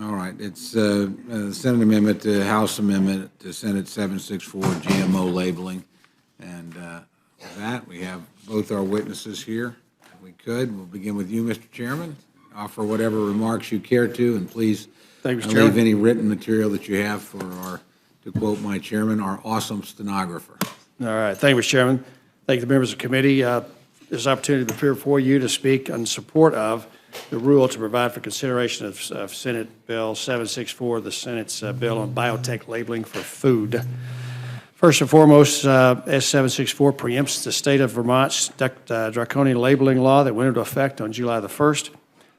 All right, it's Senate amendment to House amendment to Senate 764 GMO labeling. And with that, we have both our witnesses here. If we could, we'll begin with you, Mr. Chairman. Offer whatever remarks you care to, and please leave any written material that you have for our, to quote my chairman, our awesome stenographer. All right, thank you, Mr. Chairman. Thank the members of the committee. This opportunity to appear before you to speak in support of the rule to provide for consideration of Senate Bill 764, the Senate's bill on biotech labeling for food. First and foremost, S764 preempts the state of Vermont's draconian labeling law that went into effect on July the 1st,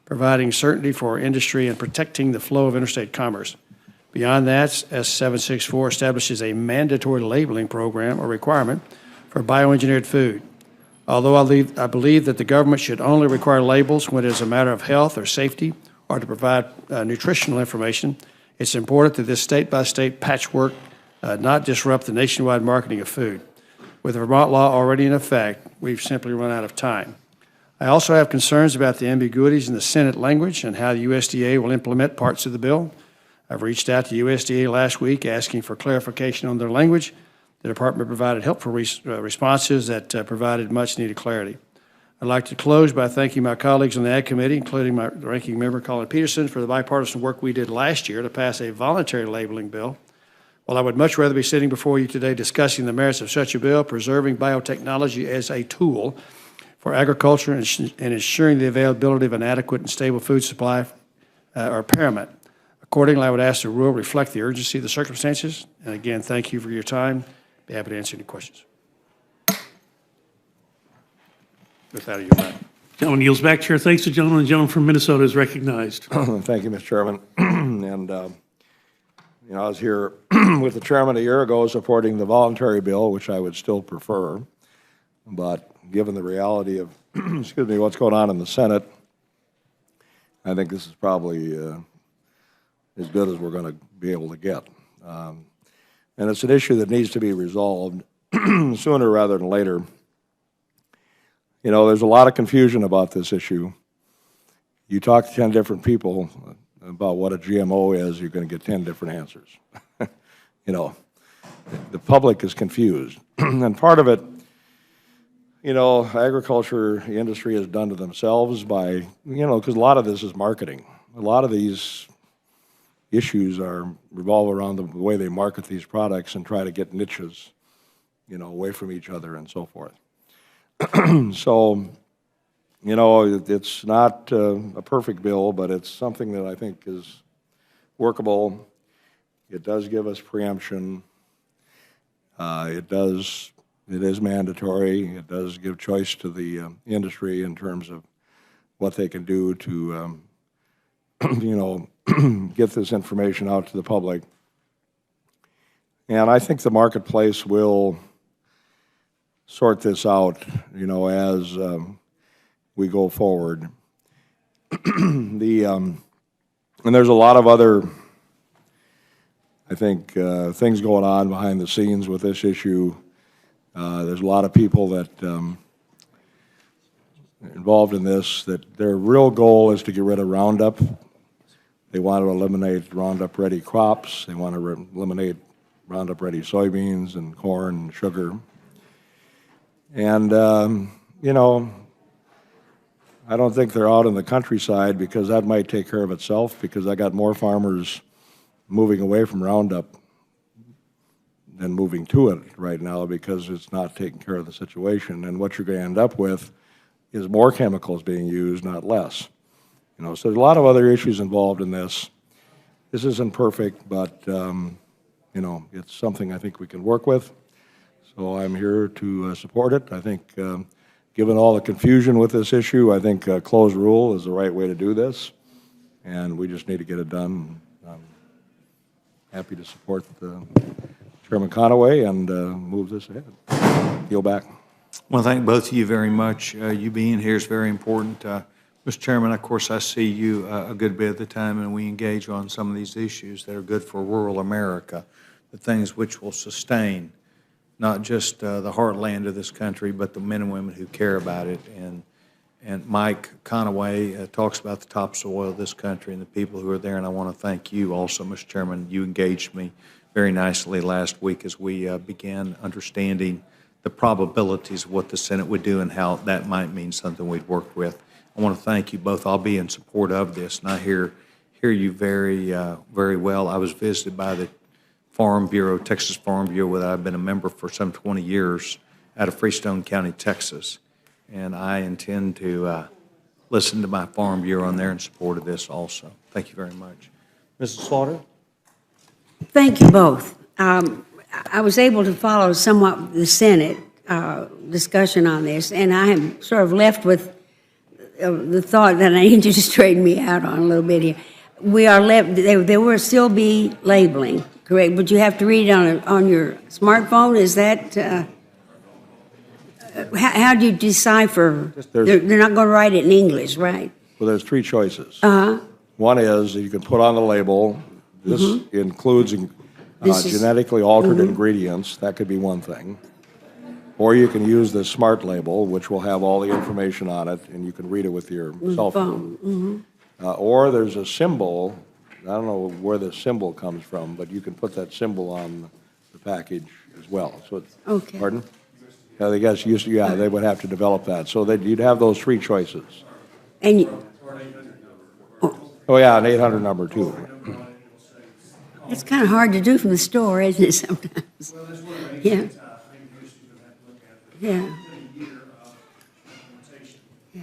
providing certainty for industry and protecting the flow of interstate commerce. Beyond that, S764 establishes a mandatory labeling program or requirement for bioengineered food. Although I believe that the government should only require labels when it is a matter of health or safety or to provide nutritional information, it's important that this state-by-state patchwork not disrupt the nationwide marketing of food. With the Vermont law already in effect, we've simply run out of time. I also have concerns about the ambiguities in the Senate language and how the USDA will implement parts of the bill. I've reached out to USDA last week asking for clarification on their language. The department provided helpful responses that provided much-needed clarity. I'd like to close by thanking my colleagues on the Ag Committee, including my ranking member, Colin Peterson, for the bipartisan work we did last year to pass a voluntary labeling bill. While I would much rather be sitting before you today discussing the merits of such a bill, preserving biotechnology as a tool for agriculture and ensuring the availability of an adequate and stable food supply are paramount. Accordingly, I would ask the rule reflect the urgency of the circumstances. And again, thank you for your time. Be happy to answer any questions. With that, I yield back. Gentleman yields back, Chair. Thanks to the gentleman. The gentleman from Minnesota is recognized. Thank you, Mr. Chairman. And, I was here with the chairman a year ago supporting the voluntary bill, which I would still prefer. But given the reality of, excuse me, what's going on in the Senate, I think this is probably as good as we're going to be able to get. And it's an issue that needs to be resolved sooner rather than later. There's a lot of confusion about this issue. You talk to 10 different people about what a GMO is, you're going to get 10 different answers. The public is confused. And part of it, agriculture industry has done to themselves by, because a lot of this is marketing. A lot of these issues revolve around the way they market these products and try to get niches, away from each other and so forth. So, it's not a perfect bill, but it's something that I think is workable. It does give us preemption. It is mandatory. It does give choice to the industry in terms of what they can do to, get this information out to the public. And I think the marketplace will sort this out, as we go forward. And there's a lot of other, I think, things going on behind the scenes with this issue. There's a lot of people that involved in this, that their real goal is to get rid of Roundup. They want to eliminate Roundup-ready crops. They want to eliminate Roundup-ready soybeans and corn and sugar. And, I don't think they're out in the countryside because that might take care of itself, because I got more farmers moving away from Roundup than moving to it right now because it's not taking care of the situation. And what you're going to end up with is more chemicals being used, not less. So there's a lot of other issues involved in this. This isn't perfect, but, it's something I think we can work with. So I'm here to support it. I think given all the confusion with this issue, I think closed rule is the right way to do this, and we just need to get it done. I'm happy to support Chairman Conaway and move this ahead. Yield back. Well, thank both of you very much. You being here is very important. Mr. Chairman, of course, I see you a good bit of the time, and we engage on some of these issues that are good for rural America, the things which will sustain not just the heartland of this country, but the men and women who care about it And Mike Conaway talks about the topsoil of this country and the people who are there, and I want to thank you also, Mr. Chairman. You engaged me very nicely last week as we began understanding the probabilities of what the Senate would do and how that might mean something we'd work with. I want to thank you both. I'll be in support of this, and I hear you very well. I was visited by the Farm Bureau, Texas Farm Bureau, where I've been a member for some 20 years out of Freestone County, Texas. And I intend to listen to my Farm Bureau on there in support of this also. Thank you very much. Mrs. Slaughter? Thank you both. I was able to follow somewhat the Senate discussion on this, and I am sort of left with the thought that I need to straighten me out on a little bit here. We are left, there will still be labeling, correct? But you have to read it on your smartphone? Is that, how do you decipher? They're not going to write it in English, right? Well, there's three choices. One is that you can put on the label, this includes genetically altered ingredients. That could be one thing. Or you can use the smart label, which will have all the information on it, and you can read it with your cell phone. Or there's a symbol. I don't know where the symbol comes from, but you can put that symbol on the package as well. So, Okay. Pardon? I guess they would have to develop that. So that you'd have those three choices. And Oh, yeah, an 800 number, too. it's kind of hard to do from the store, isn't it, sometimes? Yeah. Yeah. Yeah.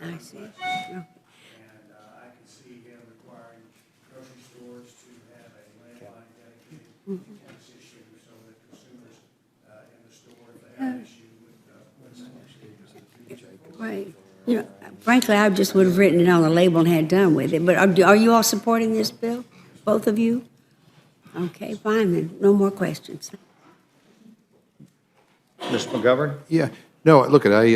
I see. Okay. And I can see him requiring grocery stores to have a landline dedicated to this issue so that consumers in the store, if they have an issue with Right. You know, frankly, I just would have written it on the label and had done with it. But are you all supporting this bill? Both of you? Okay, fine then. No more questions. Mr. McGovern? Yeah, no, look, to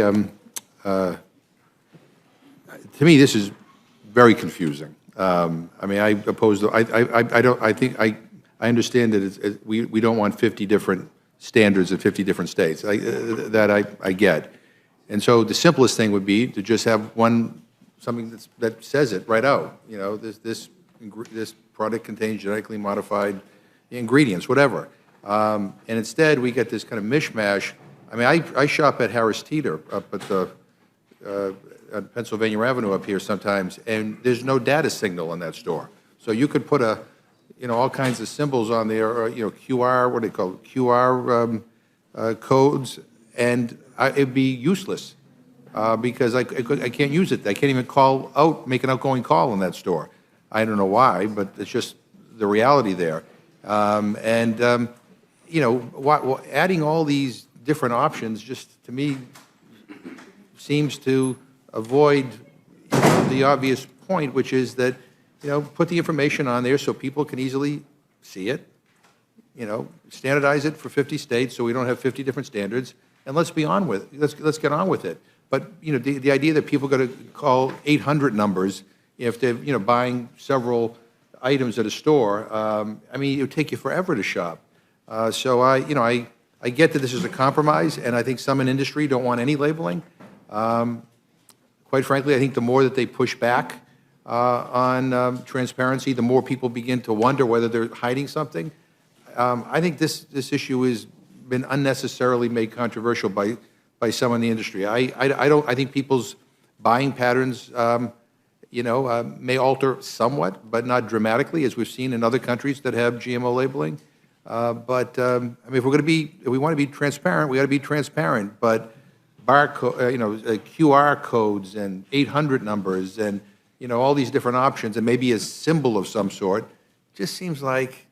me, this is very confusing. I mean, I oppose, I understand that we don't want 50 different standards in 50 different states. That I get. And so the simplest thing would be to just have something that says it right out. You know, this product contains genetically modified ingredients, whatever. And instead, we get this kind of mishmash. I mean, I shop at Harris Teeter up at the Pennsylvania Avenue up here sometimes, and there's no data signal in that store. So you could put all kinds of symbols on there, or, QR, what do they call it, QR codes, and it'd be useless because I can't use it. I can't even make an outgoing call in that store. I don't know why, but it's just the reality there. Adding all these different options just, to me, seems to avoid the obvious point, which is that, put the information on there so people can easily see it, standardize it for 50 states so we don't have 50 different standards, and let's get on with it. But, the idea that people are going to call 800 numbers if they're, buying several items at a store, I mean, it would take you forever to shop. So I get that this is a compromise, and I think some in industry don't want any labeling. Quite frankly, I think the more that they push back on transparency, the more people begin to wonder whether they're hiding something. I think this issue has been unnecessarily made controversial by some in the industry. I think people's buying patterns, may alter somewhat, but not dramatically, as we've seen in other countries that have GMO labeling. I mean, if we want to be transparent, we got to be transparent. But QR codes and 800 numbers and all these different options and maybe a symbol of some sort just seems like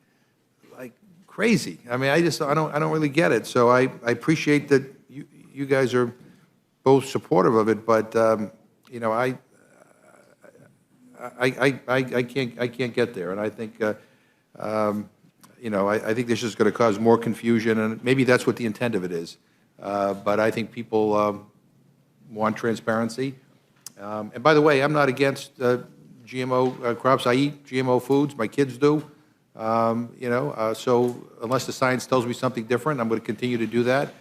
crazy. I mean, I don't really get it. So I appreciate that you guys are both supportive of it, but I can't get there, and I think I think this is going to cause more confusion, and maybe that's what the intent of it is. But I think people want transparency. And by the way, I'm not against GMO crops. I eat GMO foods. My kids do. So unless the science tells me something different, I'm going to continue to do that.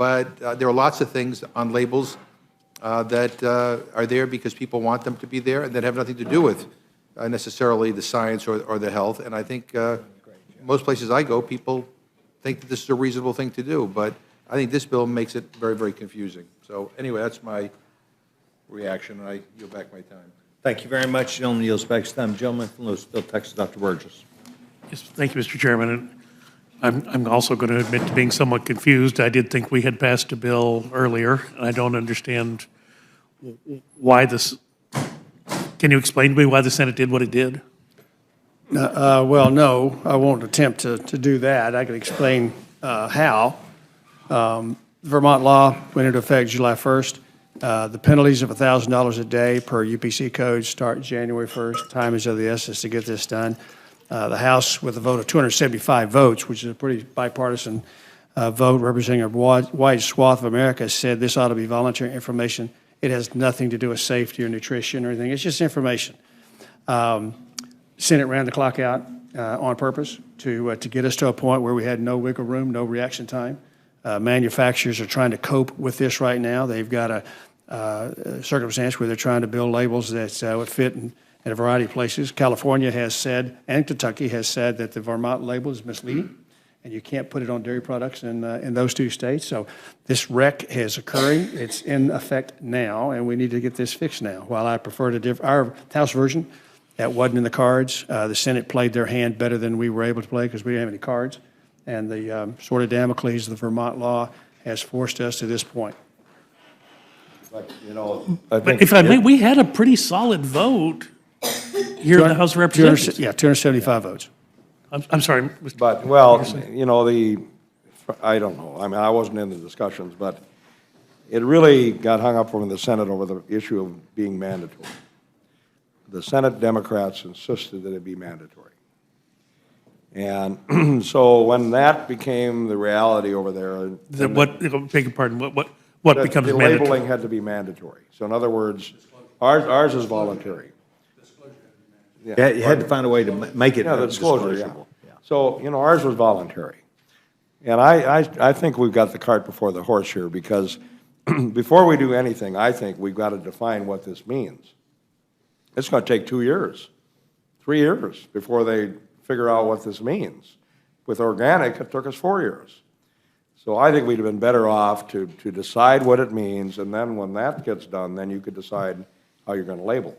but there are lots of things on labels that are there because people want them to be there and that have nothing to do with necessarily the science or the health. And I think most places I go, people think that this is a reasonable thing to do, but I think this bill makes it very, very confusing. So anyway, that's my reaction, and I yield back my time. Thank you very much. Gentleman yields back his time. Gentleman from Louisville, Texas, Dr. Burgess. Yes, thank you, Mr. Chairman. And I'm also going to admit to being somewhat confused. I did think we had passed a bill earlier, and I don't understand why this. Can you explain to me why the Senate did what it did? Well, no, I won't attempt to do that. I can explain how. Vermont law went into effect July 1st. The penalties of $1,000 a day per UPC code start January 1st. Time is of the essence to get this done. The House, with a vote of 275 votes, which is a pretty bipartisan vote representing a wide swath of America, said this ought to be voluntary information. It has nothing to do with safety or nutrition or anything. It's just information. Senate ran the clock out on purpose to get us to a point where we had no wiggle room, no reaction time. Manufacturers are trying to cope with this right now. They've got a circumstance where they're trying to build labels that would fit in a variety of places. California has said, and Kentucky has said, that the Vermont label is misleading, and you can't put it on dairy products in those two states. So this wreck is occurring. It's in effect now, and we need to get this fixed now. While I prefer our House version, that wasn't in the cards. The Senate played their hand better than we were able to play because we didn't have any cards. And the sword of Damocles of the Vermont law has forced us to this point. But, you know, I But think if I may, we had a pretty solid vote here in the House of Representatives. Yeah, 275 votes. I'm sorry, Mr. But, well, you know, I don't know. I mean, I wasn't in the discussions, but it really got hung up over in the Senate over the issue of being mandatory. The Senate Democrats insisted that it be mandatory. And so when that became the reality over there. Beg your pardon, what that becomes the mandatory? labeling had to be mandatory. So in other words, ours is voluntary. Yeah, you had to find a way to make it Yeah, the disclosure, yeah. disclosable. So, you know, ours was voluntary. And I think we've got the cart before the horse here because before we do anything, I think we've got to define what this means. It's going to take 2 years, 3 years before they figure out what this means. With organic, it took us 4 years. So I think we'd have been better off to decide what it means, and then when that gets done, then you could decide how you're going to label.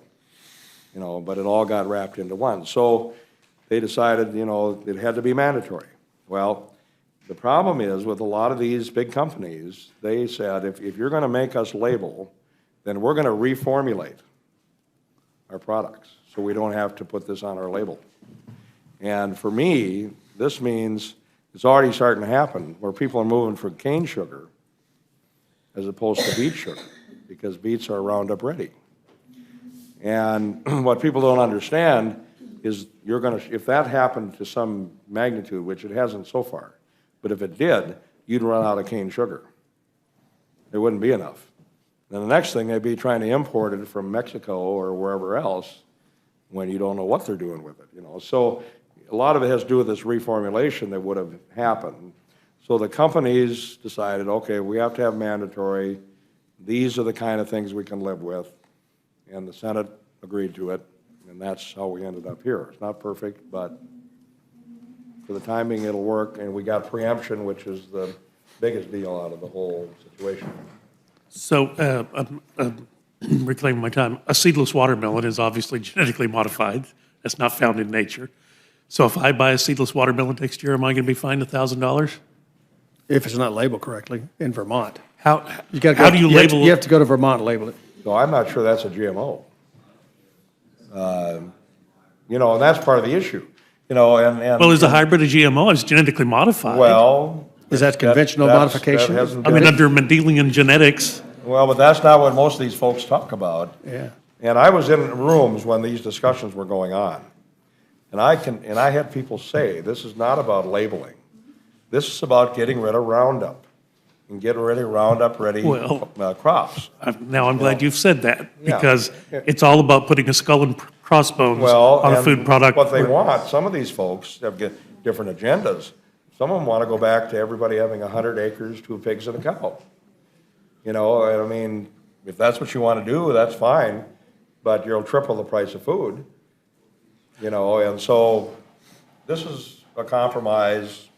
You know, but it all got wrapped into one. So they decided, you know, it had to be mandatory. Well, the problem is with a lot of these big companies, they said, if you're going to make us label, then we're going to reformulate our products so we don't have to put this on our label. And for me, this means it's already starting to happen where people are moving from cane sugar as opposed to beet sugar because beets are Roundup ready. And what people don't understand is if that happened to some magnitude, which it hasn't so far, but if it did, you'd run out of cane sugar. There wouldn't be enough. Then the next thing, they'd be trying to import it from Mexico or wherever else when you don't know what they're doing with it, you know. So a lot of it has to do with this reformulation that would have happened. So the companies decided, okay, we have to have mandatory. These are the kind of things we can live with. And the Senate agreed to it, and that's how we ended up here. It's not perfect, but for the timing, it'll work, and we got preemption, which is the biggest deal out of the whole situation. So, reclaiming my time, a seedless watermelon is obviously genetically modified. That's not found in nature. So if I buy a seedless watermelon next year, am I going to be fined $1,000? If it's not labeled correctly in Vermont. How do you You label? have to go to Vermont and label it. So I'm not sure that's a GMO. You know, and that's part of the issue. You know, and Well, is a hybrid a GMO? It's genetically modified. well, Is that conventional that modification? hasn't I mean, been- under Mendelian genetics. well, but that's not what most of these folks talk about. Yeah. And I was in rooms when these discussions were going on. And I had people say, this is not about labeling. This is about getting rid of Roundup and getting rid of Roundup-ready Well, crops. Now, I'm glad you've said that, Yeah. because it's all about putting a skull and crossbones Well, on a and food product. what they want, some of these folks have different agendas. Some of them want to go back to everybody having 100 acres, 2 pigs and a cow. You know, I mean, if that's what you want to do, that's fine, but you'll triple the price of food. You know, and so this is a compromise.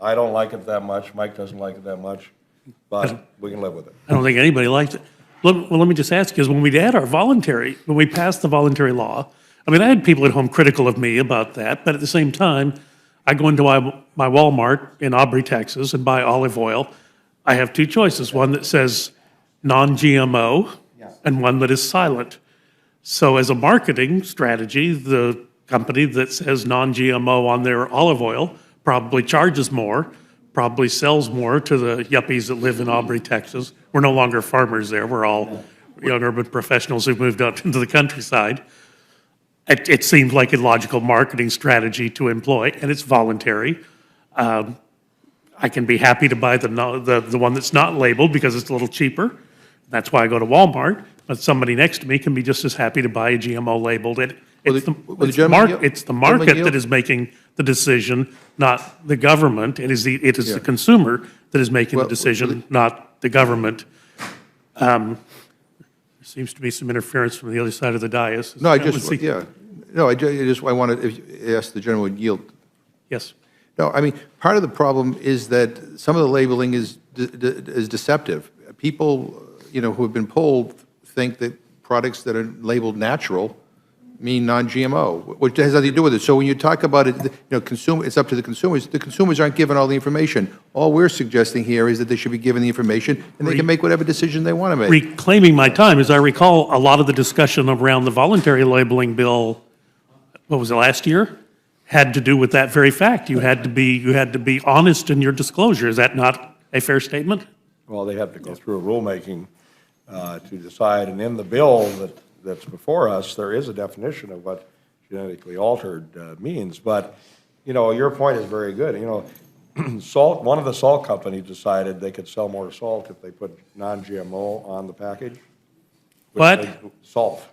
I don't like it that much. Mike doesn't like it that much, but we can live with it. I don't think anybody likes it. Well, let me just ask you, is when we passed the voluntary law, I mean, I had people at home critical of me about that, but at the same time, I go into my Walmart in Aubrey, Texas, and buy olive oil. I have two choices, one that says non-GMO and one that is silent. So as a marketing strategy, the company that says non-GMO on their olive oil probably charges more, probably sells more to the yuppies that live in Aubrey, Texas. We're no longer farmers there. We're all young urban professionals who've moved out into the countryside. It seems like a logical marketing strategy to employ, and it's voluntary. I can be happy to buy the one that's not labeled because it's a little cheaper. That's why I go to Walmart. But somebody next to me can be just as happy to buy a GMO labeled. It's the market that is making the decision, not the government. It is the consumer that is making the decision, not the government. There seems to be some interference from the other side of the dais. No, I want to ask the gentleman would yield. Yes. No, I mean, part of the problem is that some of the labeling is deceptive. People, you know, who have been polled think that products that are labeled natural mean non-GMO, which has nothing to do with it. So when you talk about it, you know, it's up to the consumers. The consumers aren't given all the information. All we're suggesting here is that they should be given the information, and they can make whatever decision they want to make. Reclaiming my time, as I recall, a lot of the discussion around the voluntary labeling bill, what was it, last year, had to do with that very fact. You had to be honest in your disclosure. Is that not a fair statement? Well, they have to go through a rulemaking to decide, and in the bill that's before us, there is a definition of what genetically altered means. But, you know, your point is very good. You know, salt, one of the salt companies decided they could sell more salt if they put non-GMO on the package. What? Salt.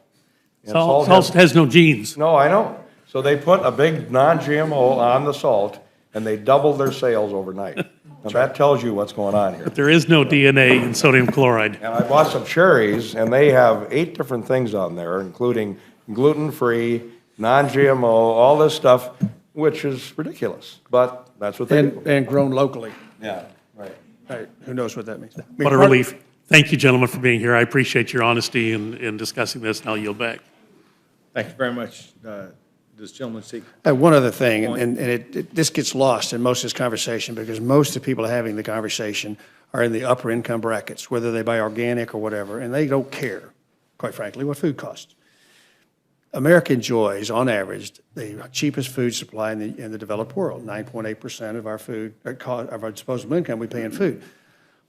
And Salt has no genes. No, I know. So they put a big non-GMO on the salt, and they doubled their sales overnight. Now, that tells you what's going on here. But there is no DNA in sodium chloride. And I bought some cherries, and they have 8 different things on there, including gluten-free, non-GMO, all this stuff, which is ridiculous. But that's what they do. And grown locally. Yeah, right. Right, who knows what that means? What a relief. Thank you, gentlemen, for being here. I appreciate your honesty in discussing this, and I'll yield back. Thank you very much. Does gentleman seek? One other thing, and this gets lost in most of this conversation because most of the people having the conversation are in the upper income brackets, whether they buy organic or whatever, and they don't care, quite frankly, what food costs. America enjoys, on average, the cheapest food supply in the developed world. 9.8% of our food, of our disposable income, we pay in food.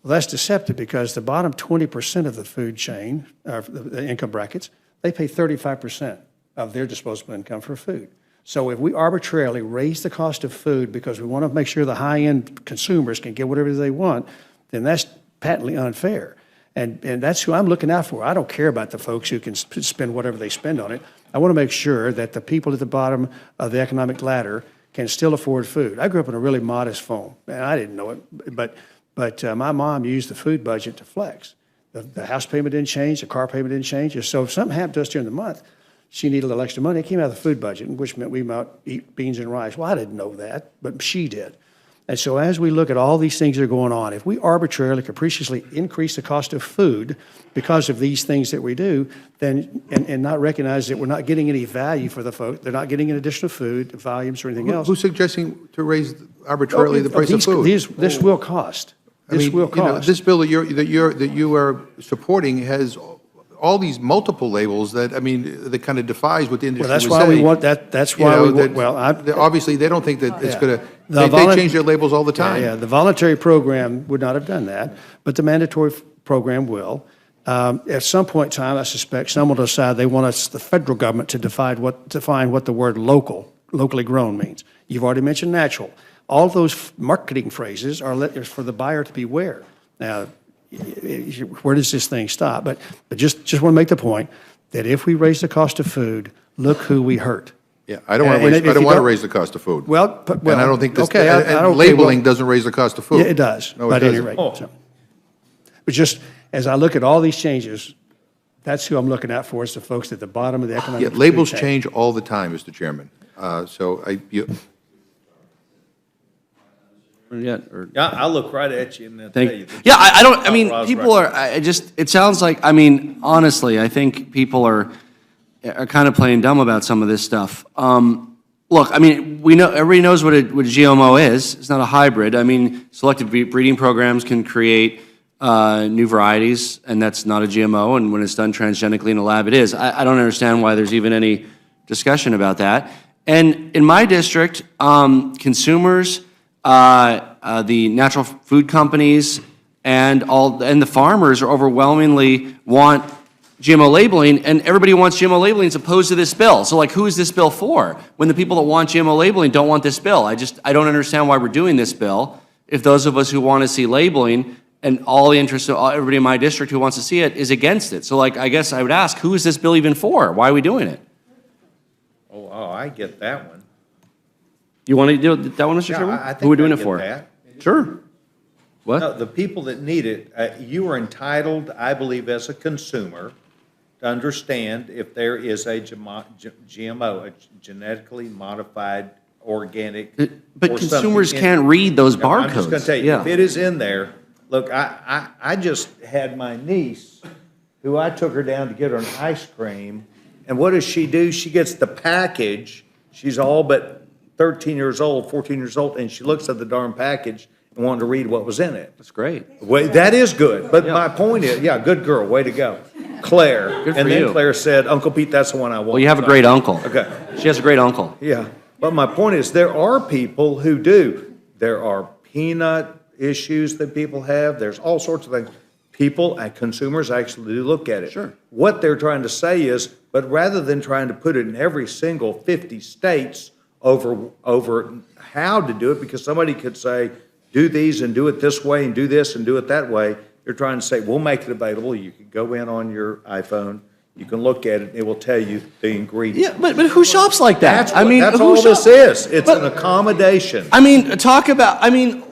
Well, that's deceptive because the bottom 20% of the food chain, the income brackets, they pay 35% of their disposable income for food. So if we arbitrarily raise the cost of food because we want to make sure the high-end consumers can get whatever they want, then that's patently unfair. And that's who I'm looking out for. I don't care about the folks who can spend whatever they spend on it. I want to make sure that the people at the bottom of the economic ladder can still afford food. I grew up in a really modest home, and I didn't know it, but my mom used the food budget to flex. The house payment didn't change, the car payment didn't change. So if something happened to us during the month, she needed a little extra money. It came out of the food budget, which meant we might eat beans and rice. Well, I didn't know that, but she did. And so as we look at all these things that are going on, if we arbitrarily, capriciously increase the cost of food because of these things that we do, then and not recognize that we're not getting any value for the folks, they're not getting any additional food, volumes, or anything else. Who's suggesting to raise arbitrarily the price of food? This will cost. This will cost. You know, this bill that you are supporting has all these multiple labels that, I mean, that kind of defies what the industry was saying. Well, that's why we want that. That's why we want. Well, obviously they don't think that it's going to. They change their labels all the time. Yeah, the voluntary program would not have done that, but the mandatory program will. At some point in time, I suspect someone will decide they want the federal government to define what the word locally grown means. You've already mentioned natural. All those marketing phrases are for the buyer to beware. Now, where does this thing stop? But just want to make the point that if we raise the cost of food, look who we hurt. Yeah, I don't want And to if raise, I don't you want to don't- raise the cost of food. Well, And I don't think this, okay, and labeling doesn't raise the cost of food. Yeah, it does, No, it but at any doesn't. rate. Oh. so. But just, as I look at all these changes, that's who I'm looking at for, is the folks at the bottom of the economic. Yeah, food labels chain. change all the time, Mr. Chairman. Yeah, or, Yeah, I'll look right at you and I'll tell thank, you. yeah, I don't, I mean, Rob's people right. are, I just, it sounds like, I mean, honestly, I think people are kind of playing dumb about some of this stuff. Look, I mean, we know, everybody knows what a GMO is. It's not a hybrid. I mean, selective breeding programs can create new varieties, and that's not a GMO, and when it's done transgenically in a lab, it is. I don't understand why there's even any discussion about that. And in my district, consumers, the natural food companies, and the farmers are overwhelmingly want GMO labeling, and everybody wants GMO labeling as opposed to this bill. So, like, who is this bill for? When the people that want GMO labeling don't want this bill. I don't understand why we're doing this bill if those of us who want to see labeling and all the interest of everybody in my district who wants to see it is against it. So, like, I guess I would ask, who is this bill even for? Why are we doing it? Oh, I get that one. You want to do that one, Mr. Yeah, Chairman? I think Who are we doing I it get for? that. Sure. What? No, the people that need it, you are entitled, I believe, as a consumer, to understand if there is a GMO, a genetically modified organic. But or consumers something in- can't read those No, I'm just barcodes. going to tell you, Yeah. if it is in there, look, I just had my niece, who I took her down to get her an ice cream, and what does she do? She gets the package. She's all but 13 years old, 14 years old, and she looks at the darn package and wanted to read what was in it. That's great. Wait, that is good, but Yeah. my point is, yeah, good girl, way to go. Claire. Good for And then you. Claire said, Uncle Pete, that's the one I want. Well, you have a great uncle. Okay. She has a great uncle. Yeah, but my point is, there are people who do. There are peanut issues that people have, there's all sorts of things. People and consumers actually do look at it. Sure. What they're trying to say is, but rather than trying to put it in every single 50 states over how to do it, because somebody could say, do these and do it this way and do this and do it that way, they're trying to say, we'll make it available. You can go in on your iPhone, you can look at it, it will tell you the ingredients. Yeah, but who shops like that? That's who all this shops- is. It's But- an accommodation. I mean, talk about, I mean.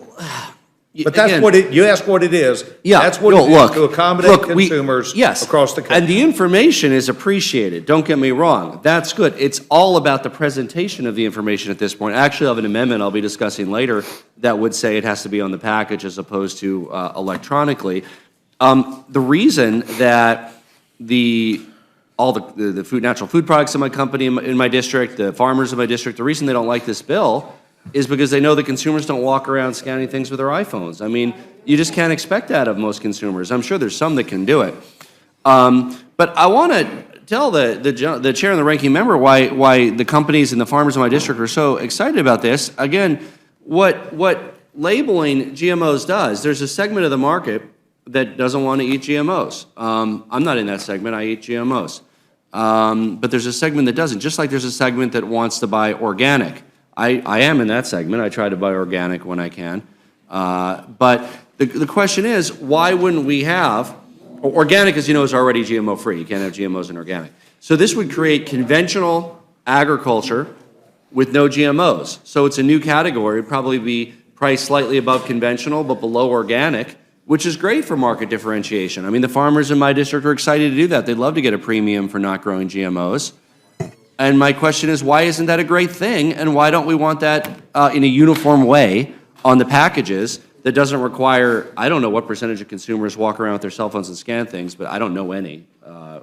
But that's again, what you asked what it is. Yeah. That's what no, it is, look, to accommodate look, consumers yes, across the And country. the information is appreciated, don't get me wrong. That's good. It's all about the presentation of the information at this point. Actually, I have an amendment I'll be discussing later that would say it has to be on the package as opposed to electronically. The reason that all the food, natural food products in my company, in my district, the farmers in my district, the reason they don't like this bill is because they know that consumers don't walk around scanning things with their iPhones. I mean, you just can't expect that of most consumers. I'm sure there's some that can do it. But I want to tell the chair and the ranking member why the companies and the farmers in my district are so excited about this. Again, what labeling GMOs does, there's a segment of the market that doesn't want to eat GMOs. I'm not in that segment. I eat GMOs. But there's a segment that doesn't, just like there's a segment that wants to buy organic. I am in that segment. I try to buy organic when I can. But the question is, why wouldn't we have, organic, as you know, is already GMO-free. You can't have GMOs in organic. So this would create conventional agriculture with no GMOs. So it's a new category. It'd probably be priced slightly above conventional, but below organic, which is great for market differentiation. I mean, the farmers in my district are excited to do that. They'd love to get a premium for not growing GMOs. And my question is, why isn't that a great thing? And why don't we want that in a uniform way on the packages that doesn't require, I don't know what percentage of consumers walk around with their cell phones and scan things, but I don't know any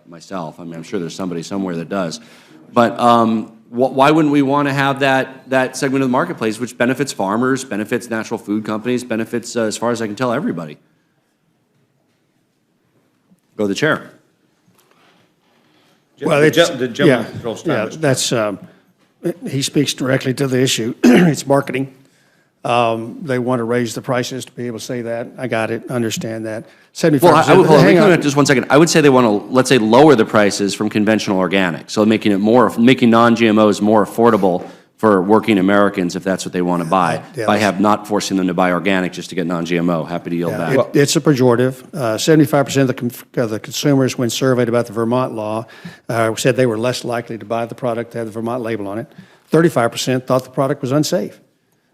myself. I mean, I'm sure there's somebody somewhere that does. But why wouldn't we want to have that segment of the marketplace, which benefits farmers, benefits natural food companies, benefits, as far as I can tell, everybody? Go to the chair. Well, The it's, gentleman yeah, controls yeah, time. that's, he speaks directly to the issue. It's marketing. They want to raise the prices to be able to say that. I got it, understand that. 75%. Well, I would, hold on, hang let me on. just 1 second. I would say they want to, let's say, lower the prices from conventional organic, so making non-GMOs more affordable for working Americans if that's what they want to buy, Yeah, by that's- not forcing them to buy organic just to get non-GMO. Happy to yield back. It's a pejorative. 75% of the consumers, when surveyed about the Vermont law, said they were less likely to buy the product that had the Vermont label on it. 35% thought the product was unsafe.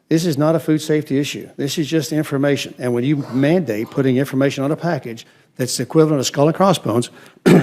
This is not a food safety issue. This is just information. And when you mandate putting information on a package that's the equivalent of skull and crossbones,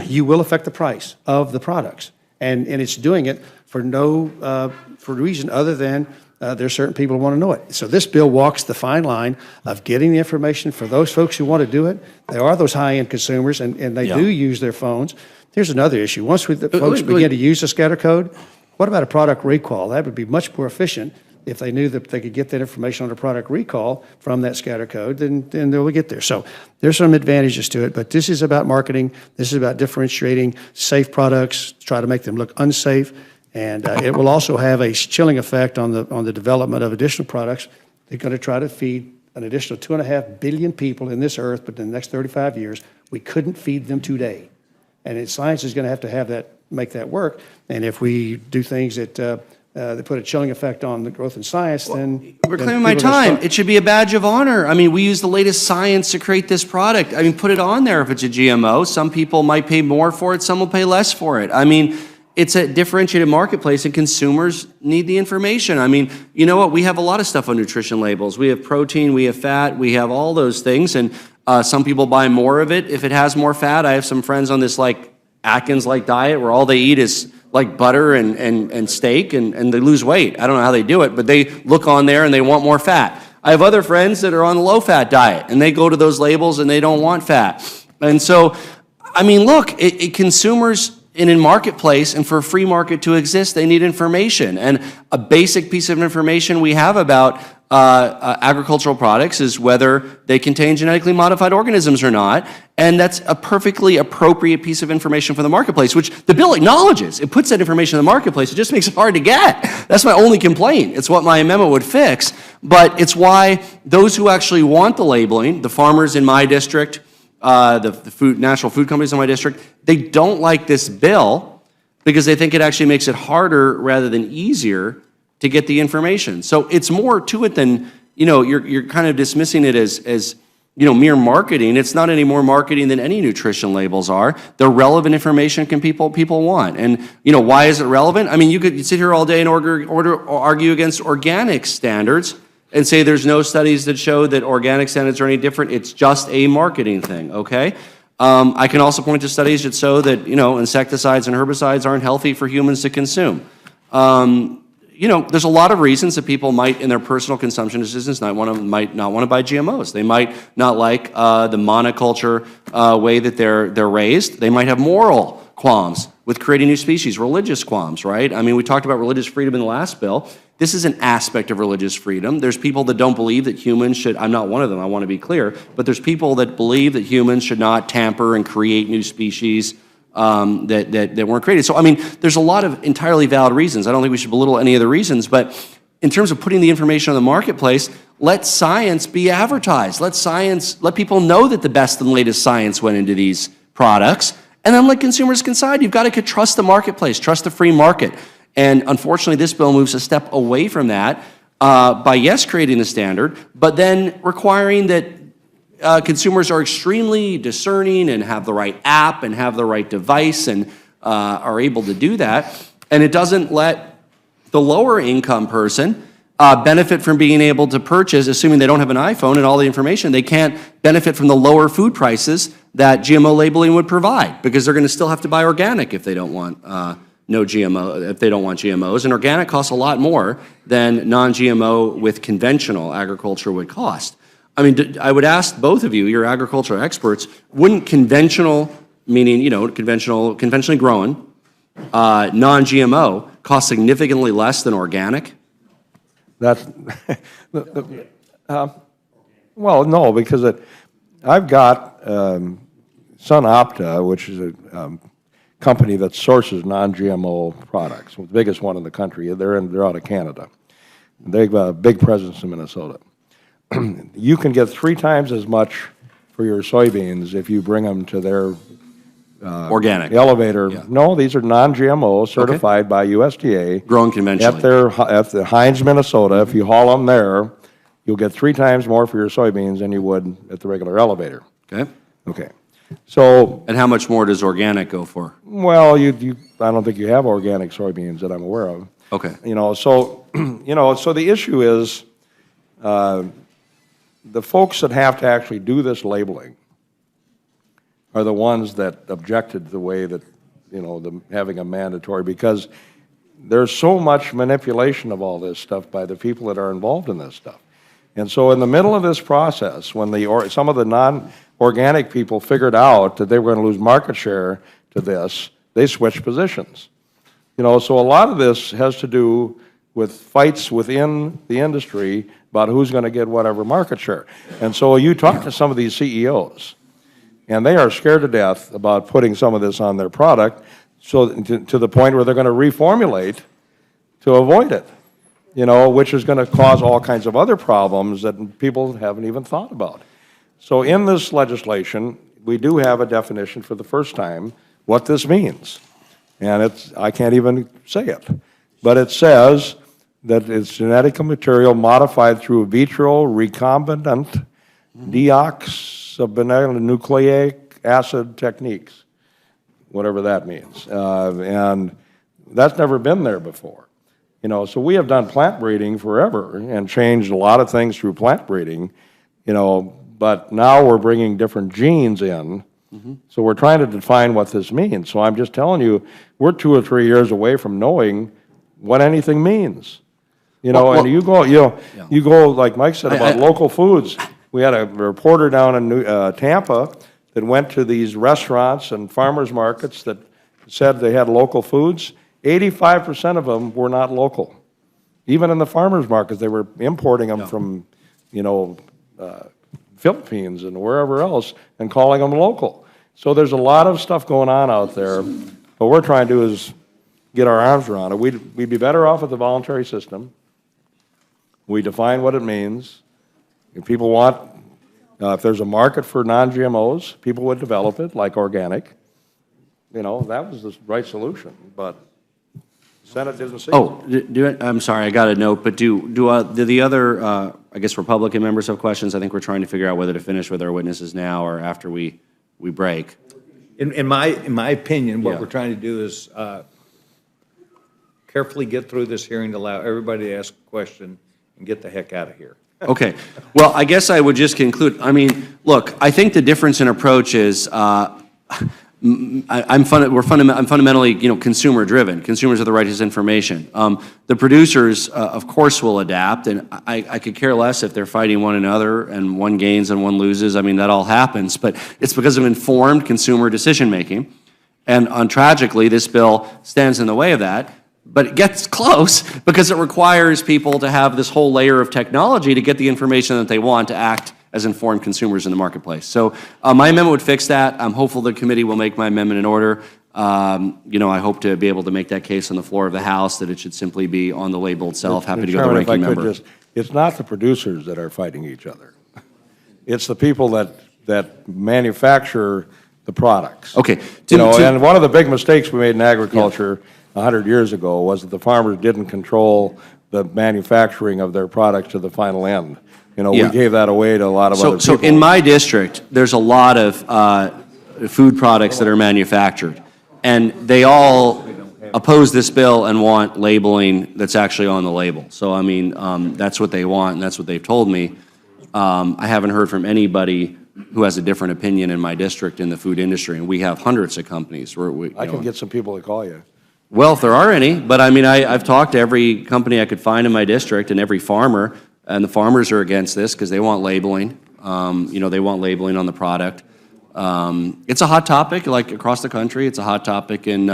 you will affect the price of the products. And it's doing it for no for reason other than there's certain people who want to know it. So this bill walks the fine line of getting the information for those folks who want to do it. They are those high-end consumers, and they do use their phones. Here's another issue. Once the folks begin to use the scatter code, what about a product recall? That would be much more efficient if they knew that they could get that information on a product recall from that scatter code, then they will get there. So there's some advantages to it, but this is about marketing. This is about differentiating safe products, try to make them look unsafe, and it will also have a chilling effect on the development of additional products. They're going to try to feed an additional 2.5 billion people in this earth, but in the next 35 years, we couldn't feed them today. And science is going to have that, make that work. And if we do things that put a chilling effect on the growth in science, then We're claiming my time. It should be a badge of honor. I mean, we use the latest science to create this product. I mean, put it on there if it's a GMO. Some people might pay more for it, some will pay less for it. I mean, it's a differentiated marketplace, and consumers need the information. I mean, you know what? We have a lot of stuff on nutrition labels. We have protein, we have fat, we have all those things, and some people buy more of it if it has more fat. I have some friends on this like Atkins-like diet where all they eat is like butter and steak, and they lose weight. I don't know how they do it, but they look on there and they want more fat. I have other friends that are on the low-fat diet, and they go to those labels and they don't want fat. And so, I mean, look, consumers in a marketplace, and for a free market to exist, they need information. And a basic piece of information we have about agricultural products is whether they contain genetically modified organisms or not. And that's a perfectly appropriate piece of information for the marketplace, which the bill acknowledges. It puts that information in the marketplace. It just makes it hard to get. That's my only complaint. It's what my amendment would fix. But it's why those who actually want the labeling, the farmers in my district, the national food companies in my district, they don't like this bill because they think it actually makes it harder rather than easier to get the information. So it's more to it than, you're kind of dismissing it as mere marketing. It's not any more marketing than any nutrition labels are. The relevant information people want. And, why is it relevant? I mean, you could sit here all day and argue against organic standards and say there's no studies that show that organic standards are any different. It's just a marketing thing, okay? I can also point to studies that show that, insecticides and herbicides aren't healthy for humans to consume. There's a lot of reasons that people might, in their personal consumption decisions, might not want to buy GMOs. They might not like the monoculture way that they're raised. They might have moral qualms with creating new species, religious qualms, right? I mean, we talked about religious freedom in the last bill. This is an aspect of religious freedom. There's people that don't believe that humans should, I'm not one of them, I want to be clear, but there's people that believe that humans should not tamper and create new species that weren't created. So, I mean, there's a lot of entirely valid reasons. I don't think we should belittle any of the reasons, but in terms of putting the information on the marketplace, let science be advertised. Let people know that the best and latest science went into these products, and then let consumers decide. You've got to trust the marketplace, trust the free market. And unfortunately, this bill moves a step away from that by, yes, creating the standard, but then requiring that consumers are extremely discerning and have the right app and have the right device and are able to do that. And it doesn't let the lower income person benefit from being able to purchase, assuming they don't have an iPhone and all the information, they can't benefit from the lower food prices that GMO labeling would provide, because they're going to still have to buy organic if they don't want no GMO, if they don't want GMOs. And organic costs a lot more than non-GMO with conventional agriculture would cost. I mean, I would ask both of you, you're agricultural experts, wouldn't conventional, meaning, conventionally grown, non-GMO, cost significantly less than organic? That's, well, no, because I've got SunOpta, which is a company that sources non-GMO products, the biggest one in the country. They're out of Canada. They've got a big presence in Minnesota. You can get 3 times as much for your soybeans if you bring them to Organic. elevator. Yeah. No, these are non-GMO, certified by USDA. Grown conventionally. At the Hines, Minnesota, if you haul them there, you'll get 3 times more for your soybeans than you would at the regular elevator. Okay. Okay. So, And how much more does organic go for? well, I don't think you have organic soybeans that I'm aware of. Okay. So, so the issue is, the folks that have to actually do this labeling are the ones that objected to the way that, having a mandatory, because there's so much manipulation of all this stuff by the people that are involved in this stuff. And so in the middle of this process, when some of the non-organic people figured out that they were going to lose market share to this, they switched positions. So a lot of this has to do with fights within the industry about who's going to get whatever market share. And so you talk to some of these CEOs, and they are scared to death about putting some of this on their product, so to the point where they're going to reformulate to avoid it, which is going to cause all kinds of other problems that people haven't even thought about. So in this legislation, we do have a definition for the first time what this means. And I can't even say it. But it says that it's genetic material modified through vitro recombinant deoxyribonucleic acid techniques, whatever that means. And that's never been there before. So we have done plant breeding forever and changed a lot of things through plant breeding, but now we're bringing different genes in. So we're trying to define what this means. So I'm just telling you, we're 2 or 3 years away from knowing what anything means. And you go, like Mike said about local foods. We had a reporter down in Tampa that went to these restaurants and farmers markets that said they had local foods. 85% of them were not local. Even in the farmers markets, they were importing them from, Philippines and wherever else and calling them local. So there's a lot of stuff going on out there. What we're trying to do is get our arms around it. We'd be better off with the voluntary system. We define what it means. If people want, if there's a market for non-GMOs, people would develop it, like organic. That was the right solution, but Senate didn't see it. I'm sorry, I got a note, but do the other, I guess, Republican members have questions? I think we're trying to figure out whether to finish with our witnesses now or after we break. In my opinion, what Yeah. we're trying to do is carefully get through this hearing, to allow everybody to ask a question, and get the heck out of here. Okay. Well, I guess I would just conclude. I mean, look, I think the difference in approach is I'm fundamentally, consumer driven. Consumers have the right to this information. The producers, of course, will adapt, and I could care less if they're fighting one another and one gains and one loses. I mean, that all happens, but it's because of informed consumer decision making. And tragically, this bill stands in the way of that. But it gets close because it requires people to have this whole layer of technology to get the information that they want to act as informed consumers in the marketplace. So my amendment would fix that. I'm hopeful the committee will make my amendment in order. I hope to be able to make that case on the floor of the House that it should simply be on the label itself. Happy to go to the ranking member. It's not the producers that are fighting each other. It's the people that manufacture the products. Okay. And one of the big mistakes we made in agriculture 100 years ago was that the farmers didn't control the manufacturing of their products to the final end. We gave that away to a lot of other people. So in my district, there's a lot of food products that are manufactured, and they all oppose this bill and want labeling that's actually on the label. So, I mean, that's what they want, and that's what they've told me. I haven't heard from anybody who has a different opinion in my district in the food industry, and we have hundreds of companies. I can get some people to call you. Well, if there are any, but I mean, I've talked to every company I could find in my district and every farmer, and the farmers are against this because they want labeling. They want labeling on the product. It's a hot topic, like across the country. It's a hot topic in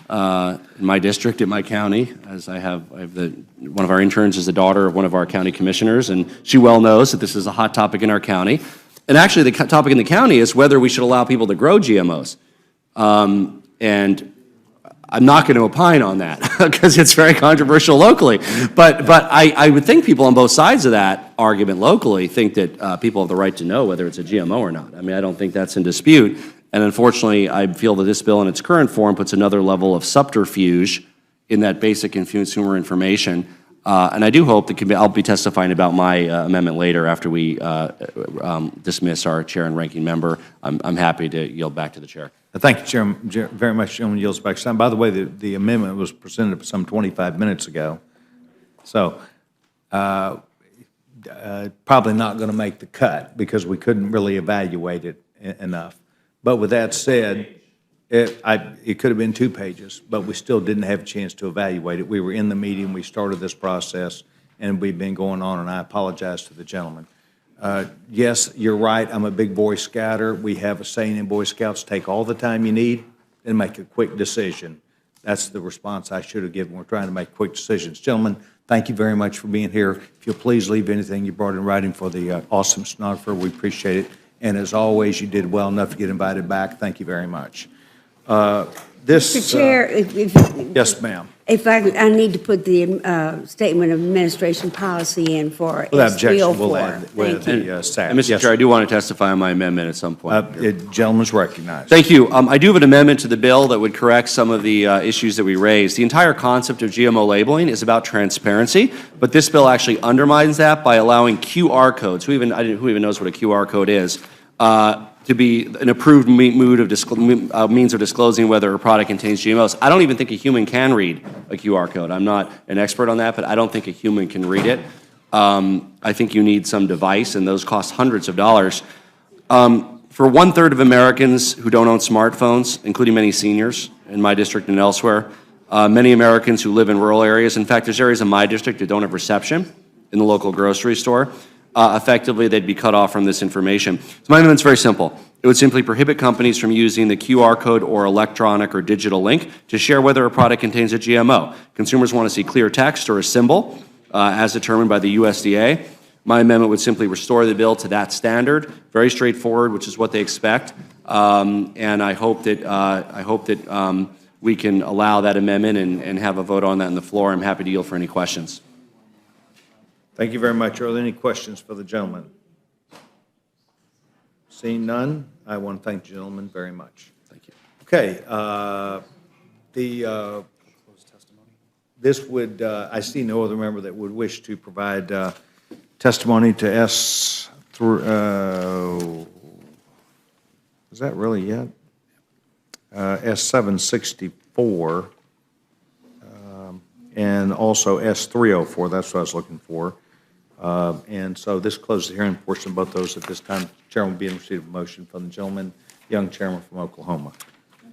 my district, in my county, as I have one of our interns is the daughter of one of our county commissioners, and she well knows that this is a hot topic in our county. And actually, the topic in the county is whether we should allow people to grow GMOs. And I'm not going to opine on that because it's very controversial locally. But I would think people on both sides of that argument locally think that people have the right to know whether it's a GMO or not. I mean, I don't think that's in dispute. And unfortunately, I feel that this bill in its current form puts another level of subterfuge in that basic consumer information. And I do hope that I'll be testifying about my amendment later after we dismiss our chair and ranking member. I'm happy to yield back to the chair. Thank you, Chairman, very much. Chairman yields back his time. By the way, the amendment was presented some 25 minutes ago. So probably not going to make the cut because we couldn't really evaluate it enough. But with that said, it could have been 2 pages, but we still didn't have a chance to evaluate it. We were in the meeting, we started this process, and we've been going on, and I apologize to the gentleman. Yes, you're right, I'm a big Boy Scouter. We have a saying in Boy Scouts, take all the time you need and make a quick decision. That's the response I should have given. We're trying to make quick decisions. Gentlemen, thank you very much for being here. If you'll please leave anything you brought in writing for the awesome stenographer, we appreciate it. And as always, you did well enough to get invited back. Thank you very much. Mr. Chair, Yes, ma'am. if I need to put the statement of administration policy in for Without objection, S304. we'll add with Thank you. the staff. And Mr. Yes, Chair, I do want to testify on my amendment at some point. Gentleman's recognized. Thank you. I do have an amendment to the bill that would correct some of the issues that we raised. The entire concept of GMO labeling is about transparency, but this bill actually undermines that by allowing QR codes. Who even knows what a QR code is? To be an approved means of disclosing whether a product contains GMOs. I don't even think a human can read a QR code. I'm not an expert on that, but I don't think a human can read it. I think you need some device, and those cost hundreds of dollars. For 1/3 of Americans who don't own smartphones, including many seniors in my district and elsewhere, many Americans who live in rural areas, in fact, there's areas in my district that don't have reception in the local grocery store, effectively they'd be cut off from this information. So my amendment's very simple. It would simply prohibit companies from using the QR code or electronic or digital link to share whether a product contains a GMO. Consumers want to see clear text or a symbol, as determined by the USDA. My amendment would simply restore the bill to that standard, very straightforward, which is what they expect. And I hope that we can allow that amendment and have a vote on that on the floor. I'm happy to yield for any questions. Thank you very much. Are there any questions for the gentleman? Seeing none, I want to thank the gentleman very much. Thank you. Okay, this would, I see no other member that would wish to provide testimony to is that really yet? S764, and also S304, that's what I was looking for. And so this closes the hearing portion of both those at this time. Chairman will be in receipt of a motion from the gentleman, young chairman from Oklahoma.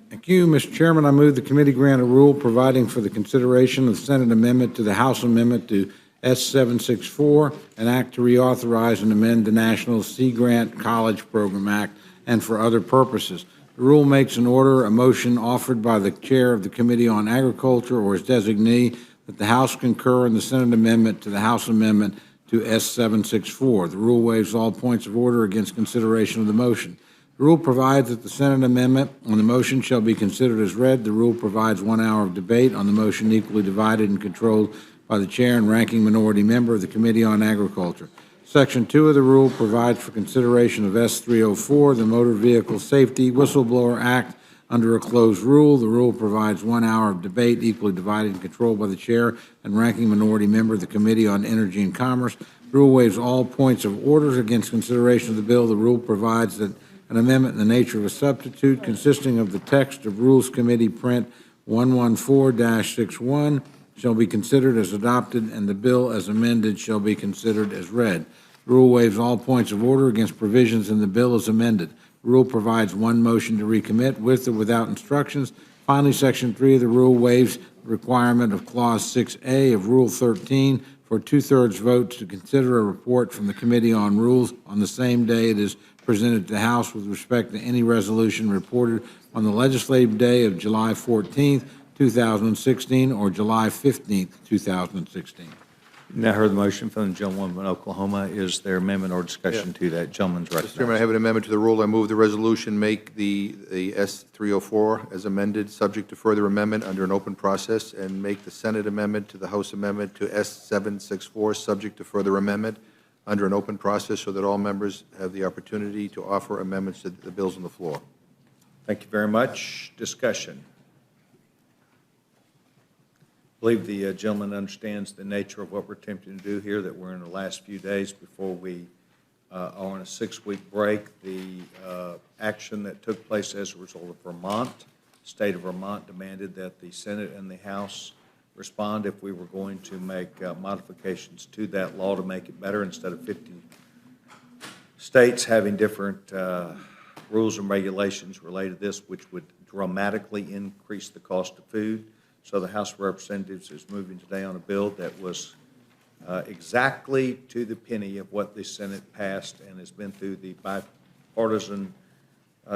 Thank you, Mr. Chairman. I move the committee grant a rule providing for the consideration of the Senate amendment to the House amendment to S764, an act to reauthorize and amend the National Sea Grant College Program Act and for other purposes. The rule makes an order, a motion offered by the chair of the Committee on Agriculture or his designee that the House concur in the Senate amendment to the House amendment to S764. The rule waives all points of order against consideration of the motion. The rule provides that the Senate amendment on the motion shall be considered as read. The rule provides 1 hour of debate on the motion equally divided and controlled by the chair and ranking minority member of the Committee on Agriculture. Section 2 of the rule provides for consideration of S304, the Motor Vehicle Safety Whistleblower Act, under a closed rule. The rule provides 1 hour of debate equally divided and controlled by the chair and ranking minority member of the Committee on Energy and Commerce. The rule waives all points of orders against consideration of the bill. The rule provides that an amendment in the nature of a substitute consisting of the text of Rules Committee Print 114-61 shall be considered as adopted, and the bill as amended shall be considered as read. The rule waives all points of order against provisions in the bill as amended. The rule provides one motion to recommit with or without instructions. Finally, Section 3 of the rule waives the requirement of Clause 6A of Rule 13 for a 2/3 vote to consider a report from the Committee on Rules on the same day it is presented to the House with respect to any resolution reported on the legislative day of July 14th, 2016, or July 15th, 2016. Now heard the motion from the gentleman from Oklahoma. Is there amendment or discussion to that? Gentleman's recognized. Mr. Chairman, I have an amendment to the rule. I move the resolution make the S304 as amended, subject to further amendment under an open process, and make the Senate amendment to the House amendment to S764, subject to further amendment under an open process, so that all members have the opportunity to offer amendments to the bills on the floor. Thank you very much. Discussion. I believe the gentleman understands the nature of what we're attempting to do here, that we're in the last few days before we are on a 6-week break. The action that took place as a result of Vermont, the state of Vermont demanded that the Senate and the House respond if we were going to make modifications to that law to make it better, instead of 50 states having different rules and regulations related to this, which would dramatically increase the cost of food. So the House of Representatives is moving today on a bill that was exactly to the penny of what the Senate passed, and has been through the bipartisan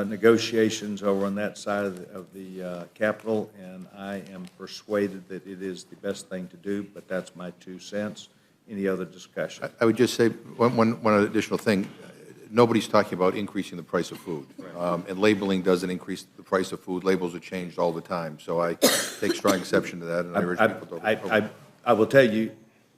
negotiations over on that side of the Capitol, and I am persuaded that it is the best thing to do, but that's my 2 cents. Any other discussion? I would just say one additional thing. Nobody's talking about increasing the price of food. And labeling doesn't increase the price of food. Labels are changed all the time. So I take strong exception to that, and I urge people to. I will tell you,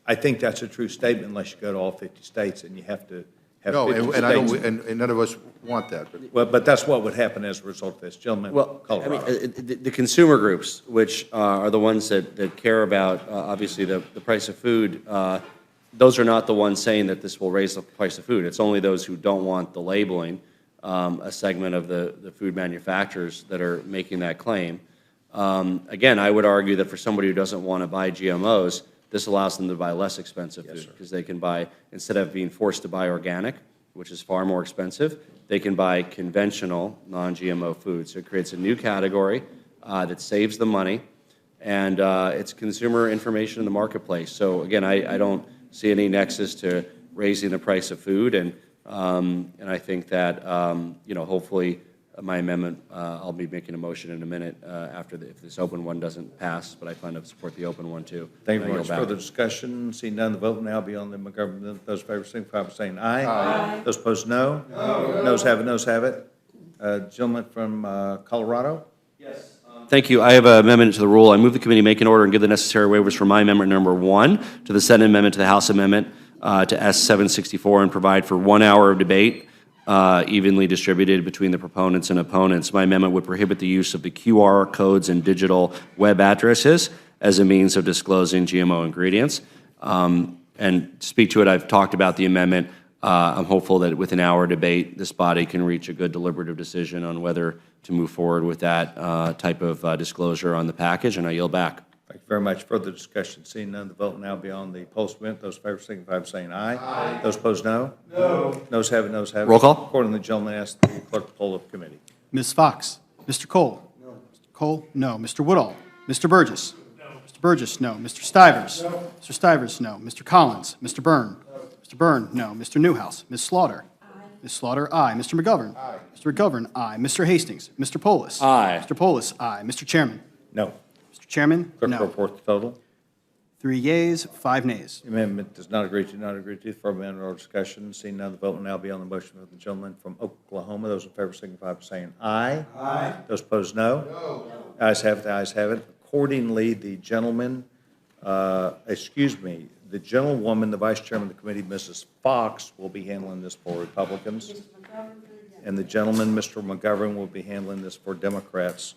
I think that's a true statement unless you go to all 50 states and you have to have 50 No, states. and I don't, and none of us want that. Well, but that's what would happen as a result of this. Gentleman from Well, I mean, Colorado. the consumer groups, which are the ones that care about, obviously, the price of food, those are not the ones saying that this will raise the price of food. It's only those who don't want the labeling, a segment of the food manufacturers that are making that claim. Again, I would argue that for somebody who doesn't want to buy GMOs, this allows them to buy less expensive food, because they can buy, instead of being forced to buy organic, which is far more expensive, they can buy conventional non-GMO food. So it creates a new category that saves them money, and it's consumer information in the marketplace. So again, I don't see any nexus to raising the price of food, and I think that hopefully my amendment, I'll be making a motion in a minute after if this open one doesn't pass, but I plan to support the open one too. Thank you very And much. I yield Further back. discussion? Seeing none, the vote will now be on the McGovern. Those in favor signify by saying aye. Aye. Those opposed, no. No. Noes have it, noes have it. Gentleman from Colorado? Thank you. I have an amendment to the rule. I move the committee make an order and give the necessary waivers for my amendment number 1 to the Senate amendment to the House amendment to S-764, and provide for 1 hour of debate evenly distributed between the proponents and opponents. My amendment would prohibit the use of the QR codes and digital web addresses as a means of disclosing GMO ingredients. And to speak to it, I've talked about the amendment. I'm hopeful that with an hour debate, this body can reach a good deliberative decision on whether to move forward with that type of disclosure on the package, and I yield back. Thank you very much. Further discussion? Seeing none, the vote will now be on the post amendment. Those in favor signify by saying aye. Aye. Those opposed, no. No. Noes have it, noes have it. Roll call. Accordingly, the gentleman asks the clerk to poll of committee. Ms. Fox? Mr. Cole? No. Mr. Cole? No. Mr. Woodall? Mr. Burgess? No. Mr. Burgess, no. Mr. Stivers? No. Mr. Stivers, no. Mr. Collins? Mr. Byrne? No. Mr. Byrne, no. Mr. Newhouse? Ms. Slaughter? Aye. Ms. Slaughter, aye. Mr. McGovern? Aye. Mr. McGovern, aye. Mr. Hastings? Mr. Polis? Aye. Mr. Polis, aye. Mr. Chairman? No. Mr. Chairman? Clerk No. report the total. 3 yeas, 5 nays. The amendment does not agree to. For amendment or discussion, seeing none, the vote will now be on the motion of the gentleman from Oklahoma. Those in favor signify by saying aye. Aye. Those opposed, no. No. Ayes have it, the ayes have it. Accordingly, the gentleman, the gentlewoman, the vice chairman of the committee, Mrs. Fox, will be handling this for Republicans. And the gentleman, Mr. McGovern, will be handling this for Democrats.